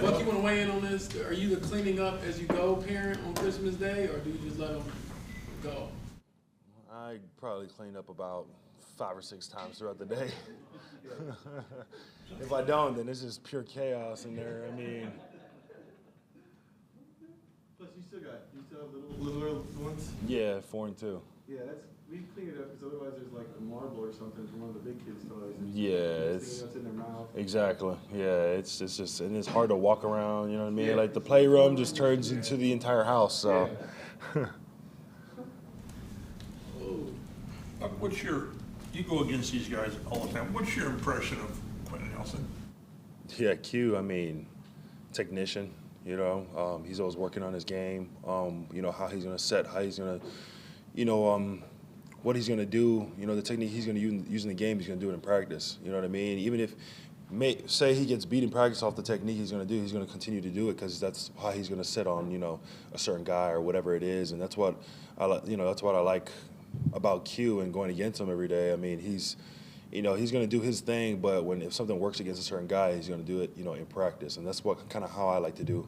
Buck, you want to weigh in on this? Are you the cleaning up as you go parent on Christmas Day, or do you just let them go? I probably clean up about 5 or 6 times throughout the day. If I don't, then it's just pure chaos in there. I mean. Plus, you still have little ones. Yeah, 4 and 2. Yeah, we clean it up because otherwise there's like a marble or something from one of the big kids' toys. Yeah, it's in their mouth. Exactly. Yeah, it's just and it's hard to walk around. You know what I mean? Yeah. Like the playroom just turns into the entire house. So. Yeah. You go against these guys all the time. What's your impression of Quinton Nelson? Yeah, Q. I mean, technician. You know, he's always working on his game. You know how he's gonna set, how he's gonna, what he's gonna do. You know, the technique he's gonna use in the game, he's gonna do it in practice. You know what I mean? Even if, say he gets beat in practice off the technique he's gonna do, he's gonna continue to do it because that's how he's gonna set on a certain guy or whatever it is, and that's what I that's what I like about Q and going against him every day. I mean, he's going to do his thing, but if something works against a certain guy, he's going to do it, in practice. And that's what kind of how I like to do,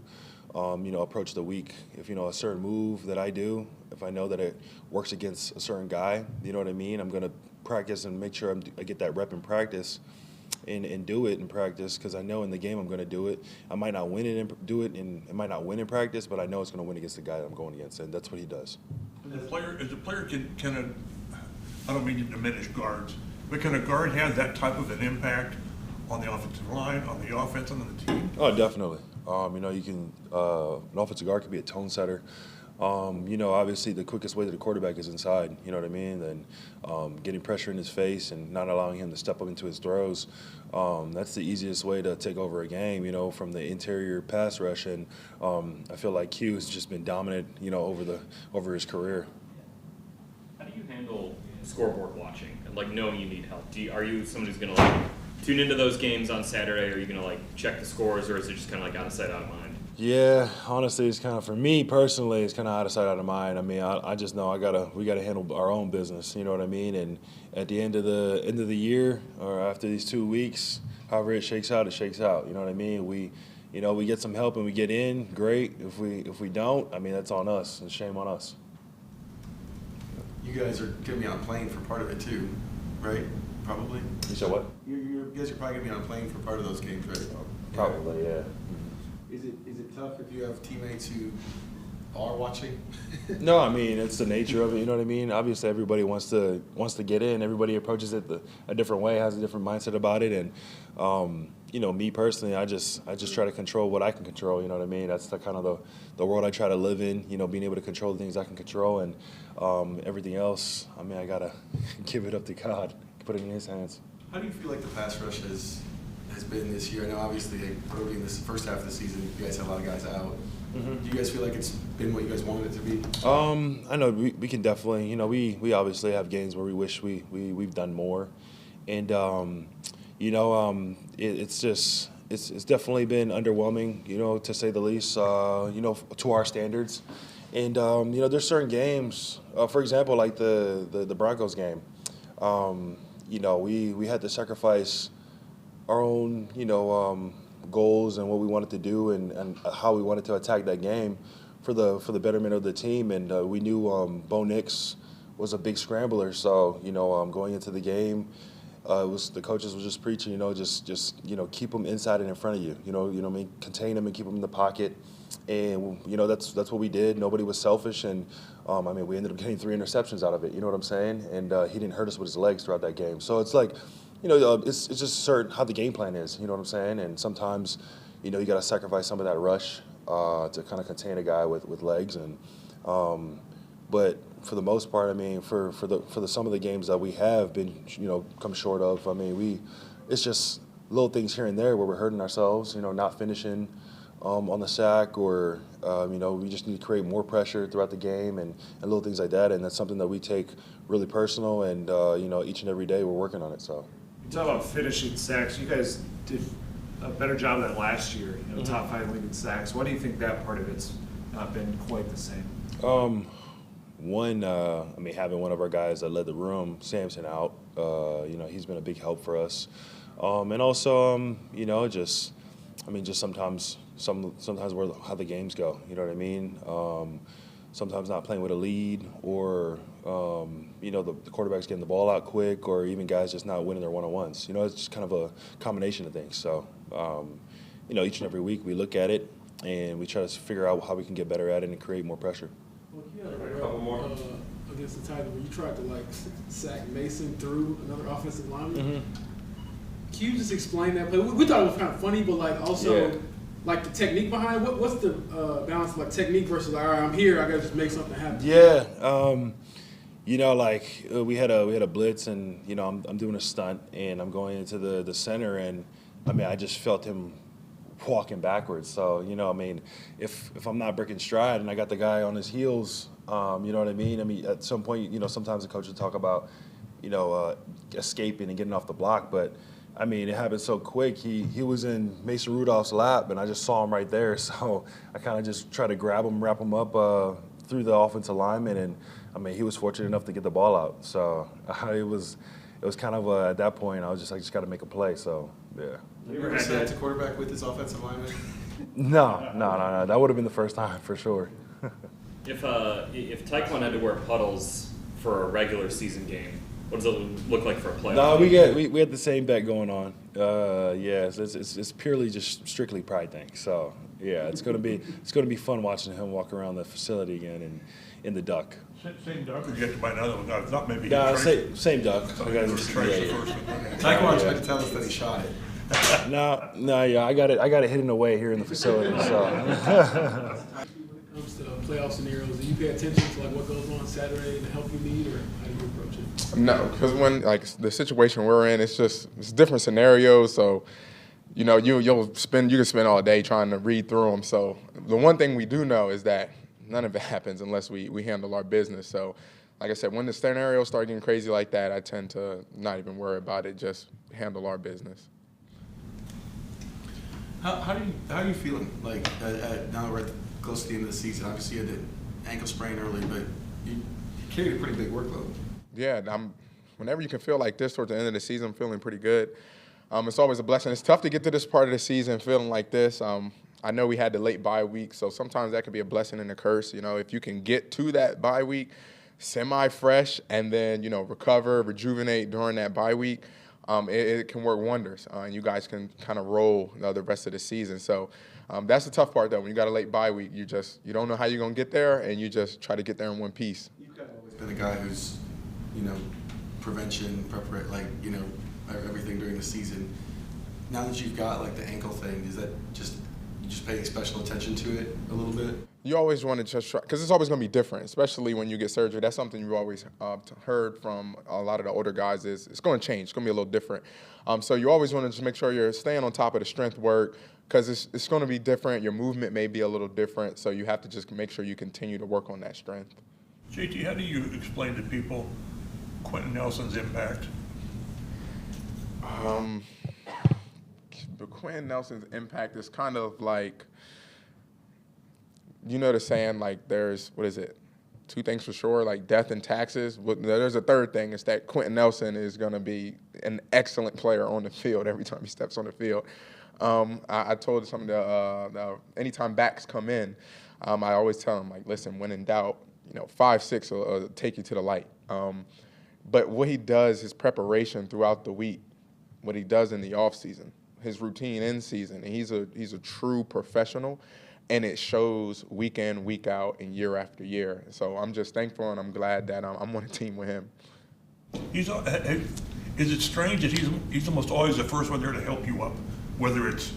approach the week. If, a certain move that I do, if I know that it works against a certain guy, you know what I mean? I'm going to practice and make sure I get that rep in practice and do it in practice because I know in the game I'm going to do it. I might not win it and do it, and it might not win in practice, but I know it's going to win against the guy that I'm going against, and that's what he does. As a player can I don't mean to diminish guards, but can a guard have that type of an impact on the offensive line, on the offense, and on the team? Oh, definitely. You can an offensive guard could be a tone setter. Obviously the quickest way to the quarterback is inside, you know what I mean? And getting pressure in his face and not allowing him to step up into his throws. That's the easiest way to take over a game, from the interior pass rush. And I feel like Q has just been dominant, over his career. How do you handle scoreboard watching and knowing you need help? Are you someone who's going to tune into those games on Saturday? Are you going to check the scores, or is it just kind of out of sight, out of mind? Yeah, honestly, it's kind of, for me personally, it's kind of out of sight, out of mind. I mean, I just know we gotta handle our own business. You know what I mean? And at the end of the year, or after these 2 weeks, however it shakes out, it shakes out. You know what I mean? We get some help and we get in, great. If we don't, I mean, that's on us. It's shame on us. You guys are gonna be on a plane for part of it too, right? Probably. You said what? You guys are probably gonna be on a plane for part of those games, right? Probably, yeah. Is it tough if you have teammates who are watching? No, I mean, it's the nature of it. You know what I mean? Obviously, everybody wants to get in. Everybody approaches it a different way, has a different mindset about it. And me personally, I just try to control what I can control. You know what I mean? That's the kind of the world I try to live in. Being able to control the things I can control, and everything else, I mean, I gotta give it up to God, put it in His hands. How do you feel like the pass rush has been this year? I know obviously early in this first half of the season, you guys had a lot of guys out. Mm-hmm. Do you guys feel like it's been what you guys wanted it to be? I know we can definitely, we obviously have games where we wish we've done more, and it's definitely been underwhelming, to say the least, to our standards, and there's certain games, for example, like the Broncos game, we had to sacrifice our own, goals and what we wanted to do and how we wanted to attack that game for the betterment of the team. And we knew Bo Nix was a big scrambler, so going into the game, the coaches were just preaching, just keep them inside and in front of you, contain them and keep them in the pocket. And that's what we did. Nobody was selfish, and we ended up getting 3 interceptions out of it. You know what I'm saying? And he didn't hurt us with his legs throughout that game. So it's like, it's just certain how the game plan is. You know what I'm saying? And sometimes, you got to sacrifice some of that rush to kind of contain a guy with legs. And but for the most part, for some of the games that we have been, come short of. It's just little things here and there where we're hurting ourselves. Not finishing on the sack, or we just need to create more pressure throughout the game and little things like that. And that's something that we take really personal. And each and every day we're working on it. So. You talk about finishing sacks. You guys did a better job of that last year, Mm-hmm. top 5 league in sacks. Why do you think that part of it's not been quite the same? Having one of our guys that led the room, Samson, out, he's been a big help for us. And also, just sometimes, sometimes how the games go. You know what I mean? Sometimes not playing with a lead, or the quarterback's getting the ball out quick, or even guys just not winning their one-on-ones. It's just kind of a combination of things. So each and every week we look at it and we try to figure out how we can get better at it and create more pressure. Well, you had a couple more against the Titans where you tried to sack Mason through another offensive lineman. Mm-hmm. Can you just explain that play? We thought it was kind of funny, but also the technique behind it. What's the balance of technique versus all right, I'm here, I gotta just make something happen? Yeah. We had a blitz, and I'm doing a stunt, and I'm going into the center, and I just felt him walking backwards. So if I'm not breaking stride and I got the guy on his heels, you know what I mean? At some point, sometimes the coach will talk about escaping and getting off the block, but it happened so quick. He was in Mason Rudolph's lap, and I just saw him right there. So I kind of just tried to grab him, wrap him up through the offensive lineman, and he was fortunate enough to get the ball out. So it was kind of at that point I just got to make a play. So yeah. You ever sacked a quarterback with his offensive lineman? No. That would have been the first time for sure. If Taekwondo had to wear puddles for a regular season game, what does it look like for a playoff? No, we had the same bet going on. It's purely just strictly pride thing. So yeah, it's gonna be fun watching him walk around the facility again and in the duck. Same duck, or you have to buy another one? I thought maybe. No, same duck. Taekwondo tried to tell us that he shot it. Yeah, I got it hidden away here in the facility. So. When it comes to playoff scenarios, do you pay attention to what goes on Saturday and help you lead, or how do you approach it? No, because when the situation we're in, it's different scenarios. So, you can spend all day trying to read through them. So the one thing we do know is that none of it happens unless we handle our business. So, like I said, when the scenarios start getting crazy like that, I tend to not even worry about it. Just handle our business. How are you feeling? Now that we're close to the end of the season, obviously you had the ankle sprain early, but you carried a pretty big workload. Yeah, whenever you can feel like this towards the end of the season, I'm feeling pretty good. It's always a blessing. It's tough to get to this part of the season feeling like this. I know we had the late bye week, so sometimes that could be a blessing and a curse. If you can get to that bye week semi-fresh and then, recover, rejuvenate during that bye week, it can work wonders, and you guys can kind of roll the rest of the season. So that's the tough part, though. When you got a late bye week, you don't know how you're going to get there, and you just try to get there in one piece. You've always been a guy who's, prevention, everything during the season. Now that you've got the ankle thing, is that you just paying special attention to it a little bit? You always want to just try, because it's always going to be different, especially when you get surgery. That's something you've always heard from a lot of the older guys is it's going to change. It's going to be a little different. So you always want to just make sure you're staying on top of the strength work, because it's going to be different. Your movement may be a little different, so you have to just make sure you continue to work on that strength. JT, how do you explain to people Quinton Nelson's impact? The Quinton Nelson's impact is kind of like, the saying, there's, two things for sure, death and taxes. There's a third thing, is that Quinton Nelson is going to be an excellent player on the field every time he steps on the field. I told some of the anytime backs come in, I always tell them, listen, when in doubt, 5-6 will take you to the light. But what he does, his preparation throughout the week, what he does in the off season, his routine in season, and he's a true professional, and it shows week in, week out, and year after year. So I'm just thankful, and I'm glad that I'm on a team with him. Is it strange that he's almost always the first one there to help you up, whether it's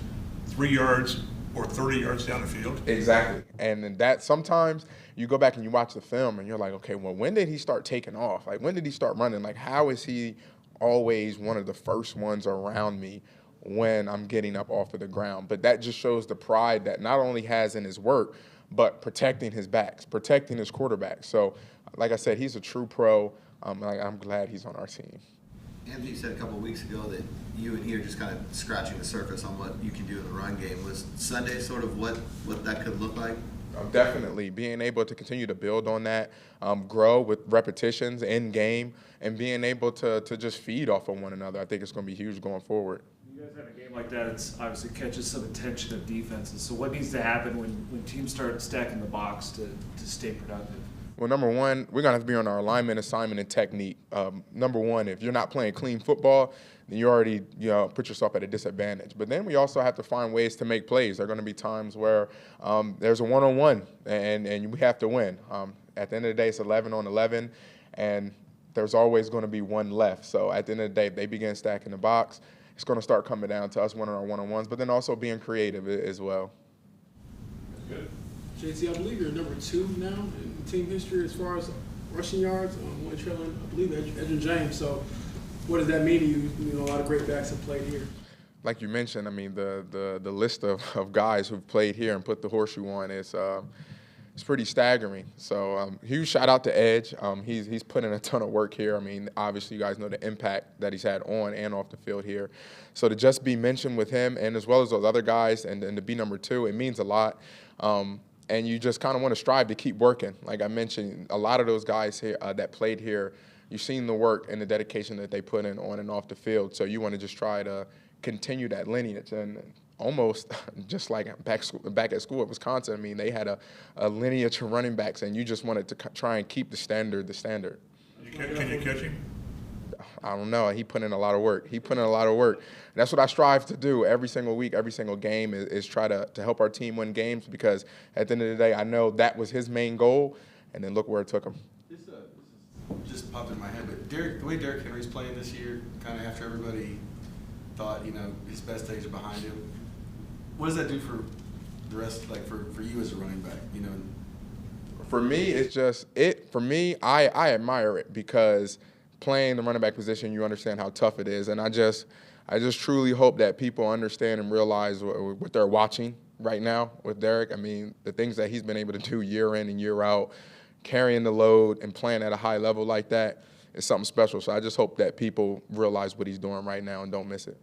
3 yards or 30 yards down the field? Exactly. And that sometimes you go back and you watch the film and you're like, okay, well, when did he start taking off? When did he start running? How is he always one of the first ones around me when I'm getting up off of the ground? But that just shows the pride that not only has in his work, but protecting his backs, protecting his quarterback. So, like I said, he's a true pro. I'm glad he's on our team. Anthony said a couple of weeks ago that you and he are just kind of scratching the surface on what you can do in the run game. Was Sunday sort of what that could look like? Definitely. Being able to continue to build on that, grow with repetitions in game, and being able to just feed off of one another, I think it's going to be huge going forward. You You guys have a game like that, it's obviously catches some attention of defenses. So what needs to happen when teams start stacking the box to stay productive? Well, number one, we're going to have to be on our alignment, assignment, and technique. Number one, if you're not playing clean football, then you already put yourself at a disadvantage. But then we also have to find ways to make plays. There are going to be times where there's a one-on-one, and we have to win. At the end of the day, it's 11 on 11, and there's always going to be one left. So at the end of the day, if they begin stacking the box, it's going to start coming down to us winning our one-on-ones, but then also being creative as well. Good. JT, I believe you're number 2 now in team history as far as rushing yards, one trailing, I believe, Edgerrin James. So what does that mean to you? You know, a lot of great backs have played here. Like you mentioned, I mean, the list of guys who've played here and put the horseshoe on is it's pretty staggering. So huge shout out to Edge. He's put in a ton of work here. I mean, obviously you guys know the impact that he's had on and off the field here. So to just be mentioned with him and as well as those other guys and to be number 2, it means a lot. And you just kind of want to strive to keep working. Like I mentioned, a lot of those guys here that played here, you've seen the work and the dedication that they put in on and off the field. So you want to just try to continue that lineage. And almost just like back at school at Wisconsin, I mean, they had a lineage of running backs, and you just wanted to try and keep the standard. Can you catch him? I don't know. He put in a lot of work. That's what I strive to do every single week, every single game is try to help our team win games, because at the end of the day, I know that was his main goal, and then look where it took him. This just popped in my head, but the way Derrick Henry's playing this year, kind of after everybody thought, his best days are behind him, what does that do for the rest, like for you as a running back, For me, I admire it, because playing the running back position, you understand how tough it is. And I just truly hope that people understand and realize what they're watching right now with Derrick. I mean, the things that he's been able to do year in and year out, carrying the load and playing at a high level like that is something special. So I just hope that people realize what he's doing right now and don't miss it.